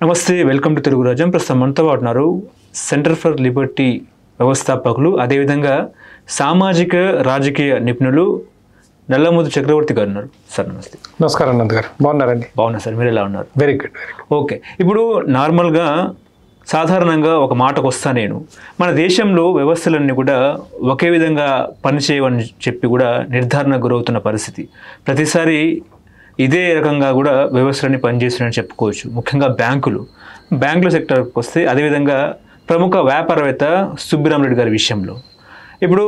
నమస్తే, welcome to Telugu రాజ్యం. ప్రస్తుతం మనతో ఉన్నారు సెంటర్ ఫర్ లిబర్టీ వ్యవస్థాపకులు, అదేవిధంగా సామాజిక రాజకీయ నిపుణులు నల్లమోతు చక్రవర్తి గారు ఉన్నారు. సార్ నమస్తే. నమస్కారం అనంత్ గారు, బాగున్నారండి? బాగున్నా సార్, మీరు ఎలా ఉన్నారు? Very good. ఓకే, ఇప్పుడు నార్మల్గా సాధారణంగా ఒక మాటకు వస్తా, నేను మన దేశంలో వ్యవస్థలన్నీ కూడా ఒకే విధంగా పనిచేయవని చెప్పి కూడా నిర్ధారణకు గురవుతున్న పరిస్థితి. ప్రతిసారి ఇదే రకంగా కూడా వ్యవస్థలన్నీ పనిచేస్తున్నాయని చెప్పుకోవచ్చు. ముఖ్యంగా బ్యాంకుల సెక్టర్కి వస్తే, అదేవిధంగా ప్రముఖ వ్యాపారవేత్త సుబ్బిరామరెడ్డి గారి విషయంలో ఇప్పుడు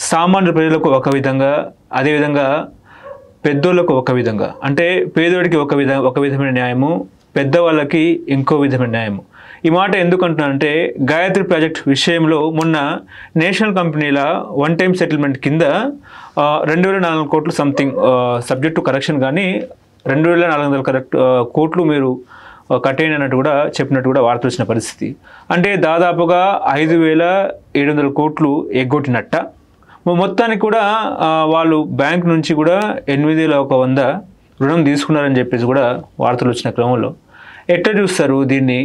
సామాన్య ప్రజలకు ఒక విధంగా, అదేవిధంగా పెద్దోళ్ళకు ఒక విధంగా, అంటే పేదోడికి ఒక విధమైన న్యాయము, పెద్దవాళ్ళకి ఇంకో విధమైన న్యాయము. ఈ మాట ఎందుకంటున్నానంటే, గాయత్రి ప్రాజెక్ట్ విషయంలో మొన్న నేషనల్ కంపెనీల వన్ టైం సెటిల్మెంట్ కింద 2,400 కోట్లు సంథింగ్, సబ్జెక్ట్ టు కరెక్షన్, కానీ 2,400 కోట్లు మీరు కట్టేయండి అన్నట్టు కూడా చెప్పినట్టు కూడా వార్తలు వచ్చిన పరిస్థితి. అంటే దాదాపుగా 5,700 కోట్లు ఎగ్గొట్టినట్ట. మొత్తానికి కూడా వాళ్ళు బ్యాంక్ నుంచి కూడా 8,100 రుణం తీసుకున్నారని చెప్పేసి కూడా వార్తలు వచ్చిన క్రమంలో ఎట్లా చూస్తారు దీన్ని,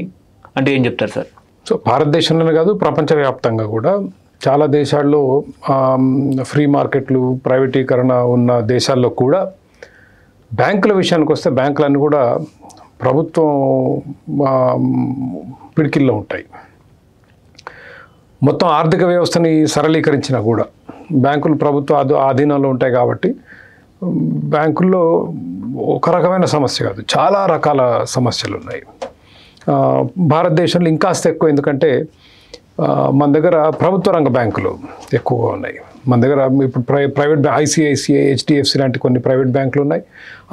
అంటే ఏం చెప్తారు సార్? సో భారతదేశంలోనే కాదు, ప్రపంచవ్యాప్తంగా కూడా చాలా దేశాల్లో ఫ్రీ మార్కెట్లు, ప్రైవేటీకరణ ఉన్న దేశాల్లో కూడా బ్యాంకుల విషయానికి వస్తే బ్యాంకులన్నీ కూడా ప్రభుత్వం పిడికిల్లో ఉంటాయి. మొత్తం ఆర్థిక వ్యవస్థని సరళీకరించినా కూడా బ్యాంకులు ప్రభుత్వ ఆధీనంలో ఉంటాయి. కాబట్టి బ్యాంకుల్లో ఒక రకమైన సమస్య కాదు, చాలా రకాల సమస్యలు ఉన్నాయి. భారతదేశంలో ఇంకాస్త ఎక్కువ, ఎందుకంటే మన దగ్గర ప్రభుత్వ రంగ బ్యాంకులు ఎక్కువగా ఉన్నాయి. మన దగ్గర ఇప్పుడు ప్రైవేట్ ఐసిఐసిఐ, హెచ్డిఎఫ్సి లాంటి కొన్ని ప్రైవేట్ బ్యాంకులు ఉన్నాయి.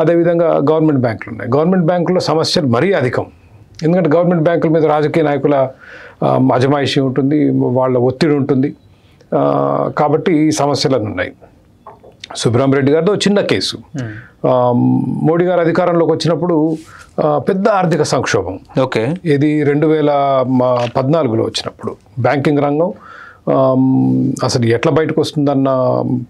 అదేవిధంగా గవర్నమెంట్ బ్యాంకులు ఉన్నాయి. గవర్నమెంట్ బ్యాంకుల్లో సమస్యలు మరీ అధికం, ఎందుకంటే గవర్నమెంట్ బ్యాంకుల మీద రాజకీయ నాయకుల అజమాయిషీ ఉంటుంది, వాళ్ళ ఒత్తిడి ఉంటుంది. కాబట్టి ఈ సమస్యలన్నీ ఉన్నాయి. సుబ్బిరామరెడ్డి గారితో చిన్న కేసు, మోడీ గారు అధికారంలోకి వచ్చినప్పుడు పెద్ద ఆర్థిక సంక్షోభం. ఓకే, ఇది 2014లో వచ్చినప్పుడు బ్యాంకింగ్ రంగం అసలు ఎట్లా బయటకు వస్తుందన్న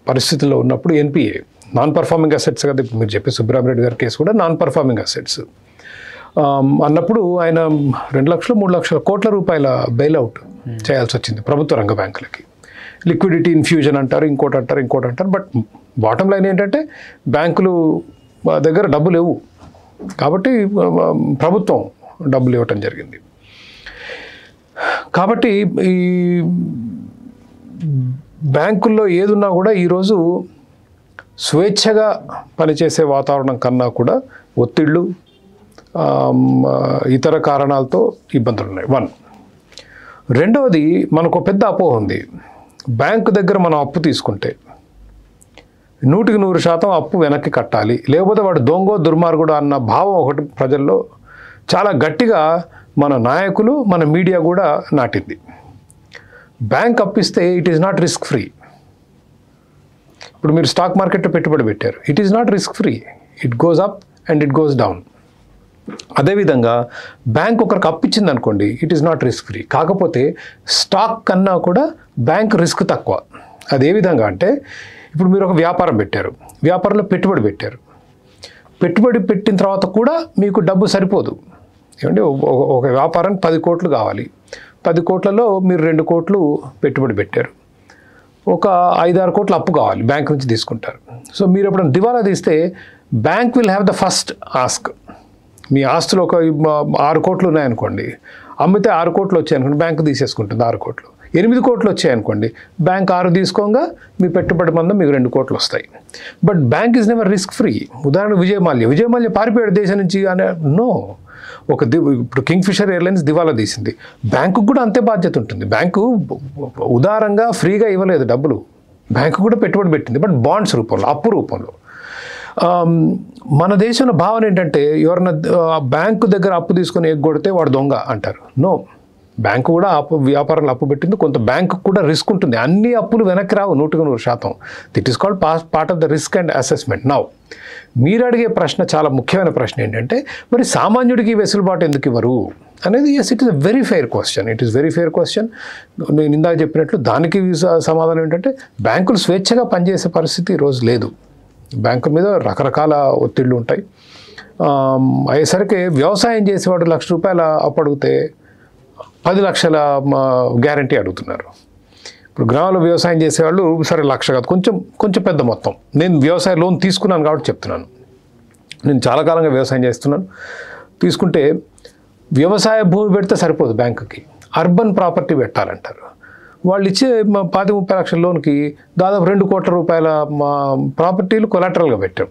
పరిస్థితిలో ఉన్నప్పుడు ఎన్పిఏ, నాన్ పర్ఫార్మింగ్ అసెట్స్ కదా ఇప్పుడు మీరు చెప్పే సుబ్బిరామరెడ్డి గారి కేసు కూడా నాన్ పర్ఫార్మింగ్ అసెట్స్ అన్నప్పుడు ఆయన 2 లక్షలు 3 లక్షల కోట్ల రూపాయల బెయిల్అవుట్ చేయాల్సి వచ్చింది ప్రభుత్వ రంగ బ్యాంకులకి. లిక్విడిటీ ఇన్ఫ్యూజన్ అంటారు, ఇంకోటి అంటారు. బట్ బాటమ్ లైన్ ఏంటంటే బ్యాంకులు దగ్గర డబ్బులు లేవు, కాబట్టి ప్రభుత్వం డబ్బులు ఇవ్వటం జరిగింది. కాబట్టి ఈ బ్యాంకుల్లో ఏదున్నా కూడా ఈరోజు స్వేచ్ఛగా పనిచేసే వాతావరణం కన్నా కూడా ఒత్తిళ్ళు, ఇతర కారణాలతో ఇబ్బందులు ఉన్నాయి. 1. రెండవది, మనకు పెద్ద అపోహ ఉంది. బ్యాంకు దగ్గర మనం అప్పు తీసుకుంటే 100% అప్పు వెనక్కి కట్టాలి, లేకపోతే వాడు దొంగో దుర్మార్గుడు అన్న భావం ఒకటి ప్రజల్లో చాలా గట్టిగా మన నాయకులు, మన మీడియా కూడా నాటింది. బ్యాంక్ అప్పిస్తే it is not risk free. ఇప్పుడు మీరు స్టాక్ మార్కెట్లో పెట్టుబడి పెట్టారు, it is not risk free, it goes up and it goes down. అదేవిధంగా బ్యాంక్ ఒకరికి అప్పిచ్చింది అనుకోండి, it is not risk free. కాకపోతే స్టాక్ కన్నా కూడా బ్యాంక్ రిస్క్ తక్కువ. అది ఏ విధంగా అంటే, ఇప్పుడు మీరు ఒక వ్యాపారం పెట్టారు, వ్యాపారంలో పెట్టుబడి పెట్టిన తర్వాత కూడా మీకు డబ్బు సరిపోదు. ఏమంటే ఒక వ్యాపారానికి 10 కోట్లు కావాలి, 10 కోట్లలో మీరు 2 కోట్లు పెట్టుబడి పెట్టారు, ఒక 5-6 కోట్లు అప్పు కావాలి, బ్యాంక్ నుంచి తీసుకుంటారు. సో మీరు ఎప్పుడైనా దివాలా తీస్తే bank will have the first ask. మీ ఆస్తులు ఒక 6 కోట్లు ఉన్నాయనుకోండి, అమ్మితే 6 కోట్లు వచ్చాయనుకోండి, బ్యాంకు తీసేసుకుంటుంది 6 కోట్లు. 8 కోట్లు వచ్చాయనుకోండి, బ్యాంక్ 6 తీసుకోగా మీ పెట్టుబడి మందం మీకు 2 కోట్లు వస్తాయి. But bank is never risk free. ఉదాహరణకు విజయమాల్య పారిపోయాడు దేశం నుంచి అనే నో. ఇప్పుడు కింగ్ఫిషర్ ఎయిర్లైన్స్ దివాలా తీసింది, బ్యాంకు కూడా అంతే బాధ్యత ఉంటుంది. బ్యాంకు ఉదారంగా ఫ్రీగా ఇవ్వలేదు డబ్బులు, బ్యాంకు కూడా పెట్టుబడి పెట్టింది, బట్ బాండ్స్ రూపంలో, అప్పు రూపంలో. మన దేశంలో భావన ఏంటంటే, ఎవరన్నా బ్యాంకు దగ్గర అప్పు తీసుకొని ఎగ్గొడితే వాడు దొంగ అంటారు. నో, బ్యాంకు కూడా వ్యాపారంలో అప్పు పెట్టింది, కొంత బ్యాంకు కూడా రిస్క్ ఉంటుంది. అన్ని అప్పులు వెనక్కి రావు 100%. That is called part of the risk and assessment. Now మీరు అడిగే ప్రశ్న చాలా ముఖ్యమైన ప్రశ్న ఏంటంటే, మరి సామాన్యుడికి వెసులుబాటు ఎందుకు ఇవ్వరు అనేది. Yes, it is a very fair question. నేను ఇందాక చెప్పినట్లు దానికి సమాధానం ఏంటంటే, బ్యాంకులు స్వేచ్ఛగా పనిచేసే పరిస్థితి ఈరోజు లేదు. బ్యాంకుల మీద రకరకాల ఒత్తిళ్ళు ఉంటాయి. అయ్యేసరికి వ్యవసాయం చేసేవాడు ₹1,00,000 అప్పు అడిగితే 10 లక్షల గ్యారంటీ అడుగుతున్నారు. ఇప్పుడు గ్రామంలో వ్యవసాయం చేసేవాళ్ళు సరే 1,00,000 కాదు, కొంచెం పెద్ద మొత్తం. నేను వ్యవసాయ లోన్ తీసుకున్నాను కాబట్టి చెప్తున్నాను. నేను చాలా కాలంగా వ్యవసాయం చేస్తున్నాను. తీసుకుంటే వ్యవసాయ భూమి పెడితే సరిపోదు, బ్యాంకుకి అర్బన్ ప్రాపర్టీ పెట్టాలంటారు. వాళ్ళు ఇచ్చే 10-30 లక్షల లోన్కి దాదాపు ₹2 కోట్ల ప్రాపర్టీలు కొలాటరల్గా పెట్టాం.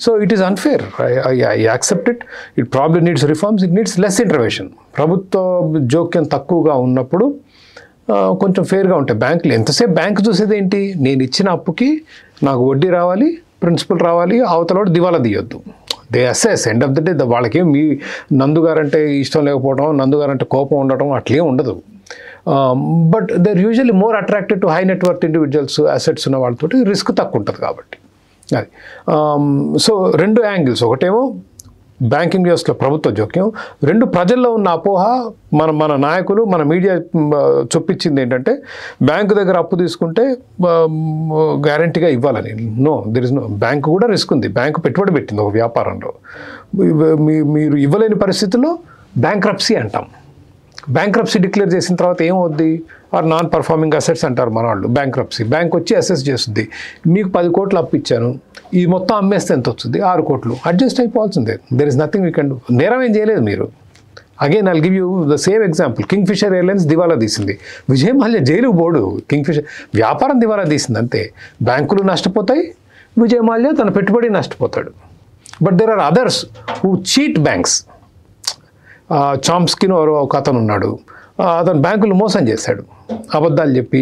So it is unfair. I accept it. It probably needs reforms. It needs less intervention. ప్రభుత్వ జోక్యం తక్కువగా ఉన్నప్పుడు కొంచెం ఫేర్గా ఉంటాయి బ్యాంకులు. ఎంతసేపు బ్యాంకు చూసేది ఏంటి? నేను ఇచ్చిన అప్పుకి నాకు వడ్డీ రావాలి, ప్రిన్సిపల్ రావాలి, అవతల దివాలా తీయొద్దు. They assess end of the day. వాళ్ళకేం మీ నందుగారంటే ఇష్టం లేకపోవడం, నందుగారంటే కోపం ఉండటం అట్లేం ఉండదు. But they are usually more attracted to high net worth individuals, assets ఉన్న వాళ్ళతోటి రిస్క్ తక్కువ ఉంటుంది కాబట్టి అది. So 2 angles. ఒకటేమో బ్యాంకింగ్ వ్యవస్థలో ప్రభుత్వ జోక్యం, 2 ప్రజల్లో ఉన్న అపోహ. మన నాయకులు, మన మీడియా చొప్పించింది ఏంటంటే బ్యాంకు దగ్గర అప్పు తీసుకుంటే గ్యారంటీగా ఇవ్వాలని. No, there is no. Bank కూడా రిస్క్ ఉంది. బ్యాంకు పెట్టుబడి పెట్టింది ఒక వ్యాపారంలో. మీరు ఇవ్వలేని పరిస్థితుల్లో బ్యాంక్రప్సీ అంటాం. బ్యాంక్రప్సీ డిక్లేర్ చేసిన తర్వాత ఏమవుద్ది? ఆర్ నాన్ పర్ఫార్మింగ్ అసెట్స్ అంటారు మన వాళ్ళు. బ్యాంక్రప్సీ, బ్యాంక్ వచ్చి అసెస్ చేస్తుంది. మీకు 10 కోట్లు అప్పు ఇచ్చాను, ఈ మొత్తం అమ్మేస్తే ఎంత వస్తుంది? 6 కోట్లు. అడ్జస్ట్ అయిపోవాల్సిందే. There is nothing we can do. నేరం ఏం చేయలేదు మీరు. Again I'll give you the same example. Kingfisher airlines దివాలా తీసింది. విజయ్ మాల్యా జైలుకు పోడు. కింగ్ఫిషర్ వ్యాపారం దివాలా తీసింది అంతే. బ్యాంకులు నష్టపోతాయి, విజయ్ మాల్యా తన పెట్టుబడి నష్టపోతాడు. But there are others who cheat banks. చాంస్కిన్ ఒక అతను ఉన్నాడు. అతను బ్యాంకులు మోసం చేశాడు, అబద్ధాలు చెప్పి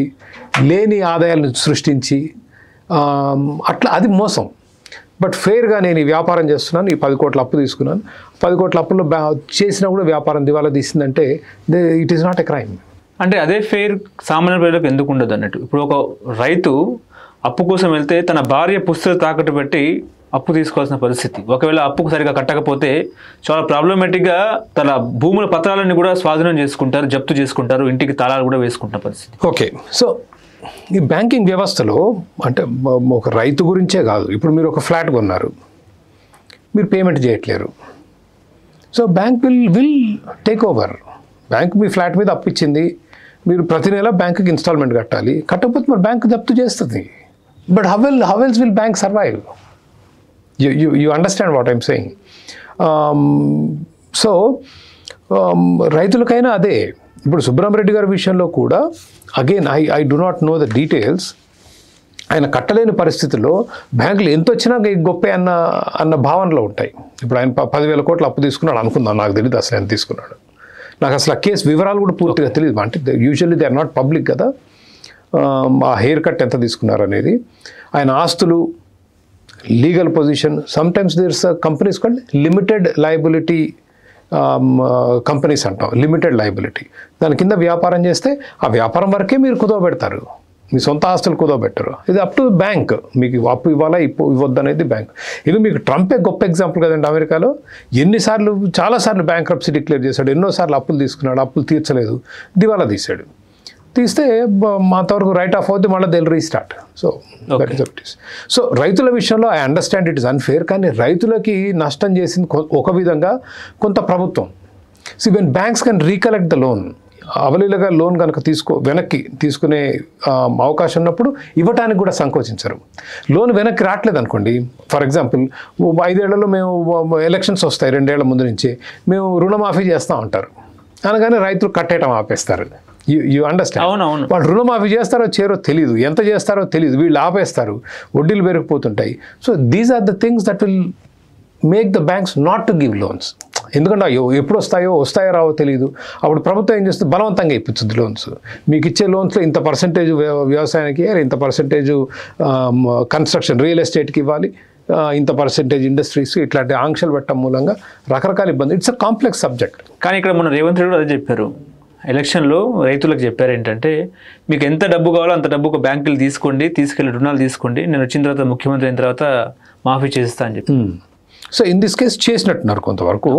లేని ఆదాయాలను సృష్టించి. అట్లా అది మోసం. బట్ ఫెయిర్గా నేను ఈ వ్యాపారం చేస్తున్నాను, ఈ 10 కోట్ల అప్పు తీసుకున్నాను, 10 కోట్ల అప్పుల్లో చేసినా కూడా వ్యాపారం దివాలా తీసిందంటే it is not a crime. అంటే అదే ఫెయిర్ సామాన్య ప్రజలకు ఎందుకు ఉండదు అన్నట్టు. ఇప్పుడు ఒక రైతు అప్పు కోసం వెళ్తే తన భార్య పుస్తకం తాకట్టు పెట్టి అప్పు తీసుకోవాల్సిన పరిస్థితి. ఒకవేళ అప్పుకు సరిగా కట్టకపోతే చాలా ప్రాబ్లమేటిక్గా తన భూముల పత్రాలన్నీ కూడా స్వాధీనం చేసుకుంటారు, జప్తు చేసుకుంటారు, ఇంటికి తాళాలు కూడా వేసుకుంటున్న పరిస్థితి. ఓకే, సో ఈ బ్యాంకింగ్ వ్యవస్థలో అంటే ఒక రైతు గురించే కాదు. ఇప్పుడు మీరు ఒక ఫ్లాట్ కొన్నారు, మీరు పేమెంట్ చేయట్లేరు. So bank will take over. Bank మీ ఫ్లాట్ మీద అప్పు ఇచ్చింది, మీరు ప్రతి నెల బ్యాంకుకి ఇన్స్టాల్మెంట్ కట్టాలి. కట్టకపోతే మరి బ్యాంక్ జప్తు చేస్తుంది. But how else will bank survive? You understand what I'm saying? So రైతులకైనా అదే. ఇప్పుడు సుబ్రహ్మరెడ్డి గారి విషయంలో కూడా again I do not know the details. ఆయన కట్టలేని పరిస్థితుల్లో బ్యాంకులు ఎంత వచ్చినా గొప్పే అన్న భావనలో ఉంటాయి. ఇప్పుడు ఆయన 10,000 కోట్లు అప్పు తీసుకున్నాడు అనుకుందాం, నాకు తెలియదు అసలు ఎంత తీసుకున్నాడు. నాకు అసలు ఆ కేసు వివరాలు కూడా పూర్తిగా తెలియదు. అంటే usually they are not public కదా. ఆ హెయిర్ కట్ ఎంత తీసుకున్నారు అనేది, ఆయన ఆస్తులు, legal position. Sometimes there's companies called limited liability companies అంటాం. లిమిటెడ్ లయబిలిటీ, దాని కింద వ్యాపారం చేస్తే ఆ వ్యాపారం వరకే మీరు కుదవ పెడతారు, మీ సొంత ఆస్తులు కుదవ పెట్టరు. ఇది అప్ టు బ్యాంక్. మీకు అప్పు ఇవ్వాలా ఇవ్వద్దు అనేది బ్యాంక్. ఇది మీకు ట్రంపే గొప్ప ఎగ్జాంపుల్ కదండి. అమెరికాలో చాలాసార్లు బ్యాంక్రప్సీ డిక్లేర్ చేశాడు, ఎన్నోసార్లు అప్పులు తీసుకున్నాడు, అప్పులు తీర్చలేదు, దివాలా తీశాడు. తీస్తే అంతవరకు రైట్ ఆఫ్ అవుద్ది, మళ్ళీ దిల్ restart. So that is it is. So రైతుల విషయంలో I understand it is unfair. కానీ రైతులకి నష్టం చేసింది ఒక విధంగా కొంత ప్రభుత్వం. So when banks can recollect the loan, అవలీలగా లోన్ కనుక వెనక్కి తీసుకునే అవకాశం ఉన్నప్పుడు ఇవ్వటానికి కూడా సంకోచించరు. లోన్ వెనక్కి రావట్లేదు అనుకోండి, ఫర్ ఎగ్జాంపుల్ 5 ఏళ్లలో మేము ఎలక్షన్స్ వస్తాయి 2 ఏళ్ల ముందు నుంచి, మేము రుణమాఫీ చేస్తూ ఉంటారు అనగానే రైతులు కట్టేయటం ఆపేస్తారు. You understand? అవునవును. వాళ్ళు రుణమాఫీ చేస్తారో చేయరో తెలియదు, ఎంత చేస్తారో తెలియదు, వీళ్ళు ఆపేస్తారు, వడ్డీలు పెరిగిపోతుంటాయి. So these are the things that will make the banks not to give loans. ఎందుకంటే ఎప్పుడు వస్తాయో రావో తెలియదు. అప్పుడు ప్రభుత్వం ఏం చేస్తుంది, బలవంతంగా ఇప్పించుద్ది లోన్స్. మీకు ఇచ్చే లోన్స్లో ఇంత పర్సెంటేజ్ వ్యవసాయానికి, ఇంత పర్సెంటేజ్ కన్స్ట్రక్షన్ రియల్ ఎస్టేట్కి ఇవ్వాలి, ఇంత పర్సెంటేజ్ ఇండస్ట్రీస్, ఇట్లాంటి ఆంక్షలు పెట్టడం మూలంగా రకరకాల ఇబ్బంది. It's a complex subject. కానీ ఇక్కడ మన రేవంత్ రెడ్డి అదే చెప్పారు. ఎలక్షన్లో రైతులకు చెప్పారు ఏంటంటే, మీకు ఎంత డబ్బు కావాలో అంత డబ్బు బ్యాంకులు తీసుకెళ్ళి రుణాలు తీసుకోండి, నేను వచ్చిన తర్వాత ముఖ్యమంత్రి అయిన తర్వాత మాఫీ చేస్తా అని చెప్పి. సో ఇన్ దిస్ కేస్ చేసినట్టున్నారు కొంతవరకు.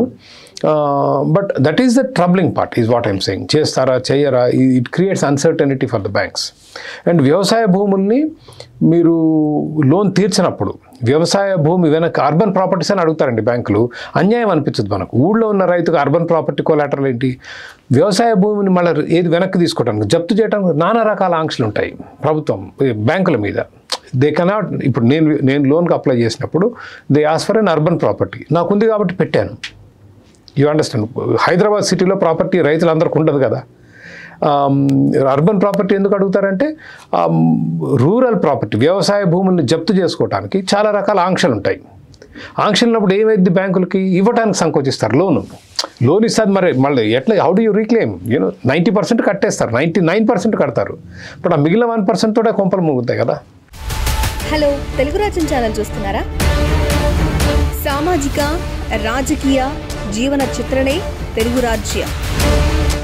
But that is the troubling part is what I'm saying. చేస్తారా చేయరా, it creates uncertainty for the banks. And వ్యవసాయ భూముల్ని మీరు లోన్ తీర్చినప్పుడు, వ్యవసాయ భూమి వెనక అర్బన్ ప్రాపర్టీస్ అని అడుగుతారండి బ్యాంకులు. అన్యాయం అనిపించదు మనకు. ఊళ్ళో ఉన్న రైతుకు అర్బన్ ప్రాపర్టీ కొలాటరల్ ఏంటి? వ్యవసాయ భూమిని మళ్ళీ ఏది వెనక్కి తీసుకోవడానికి, జప్తు చేయడానికి నానా రకాల ఆంక్షలు ఉంటాయి ప్రభుత్వం బ్యాంకుల మీద. They cannot. ఇప్పుడు నేను లోన్కి అప్లై చేసినప్పుడు they ask for an urban property. నాకుంది కాబట్టి పెట్టాను. You understand? హైదరాబాద్ సిటీలో ప్రాపర్టీ రైతులందరికీ ఉండదు కదా. అర్బన్ ప్రాపర్టీ ఎందుకు అడుగుతారంటే రూరల్ ప్రాపర్టీ, వ్యవసాయ భూములను జప్తు చేసుకోవడానికి చాలా రకాల ఆంక్షలు ఉంటాయి. ఆంక్షలు ఉన్నప్పుడు ఏమైంది, బ్యాంకులకి ఇవ్వడానికి సంకోచిస్తారు. లోన్ ఇస్తుంది, మరి మళ్ళీ ఎట్లా, హౌ డూ యూ రీక్లెయిమ్? 90% కట్టేస్తారు, 99% కడతారు. ఇప్పుడు ఆ మిగిలిన 1% తోటే కొంపలు ముగుతాయి కదా. హలో, తెలుగు రాజ్యం ఛానల్ చూస్తున్నారా? సామాజిక, రాజకీయ, జీవన చిత్రణే తెలుగు రాజ్యం.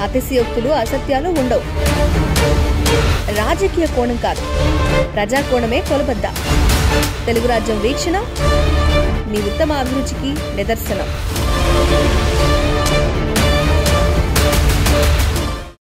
అతిశయోక్తులు, అసత్యాలు ఉండవు. రాజకీయ కోణం కాదు, ప్రజా కోణమే కొలబద్ద. తెలుగు రాజ్యం వీక్షణ మీ ఉత్తమ అభిరుచికి నిదర్శనం.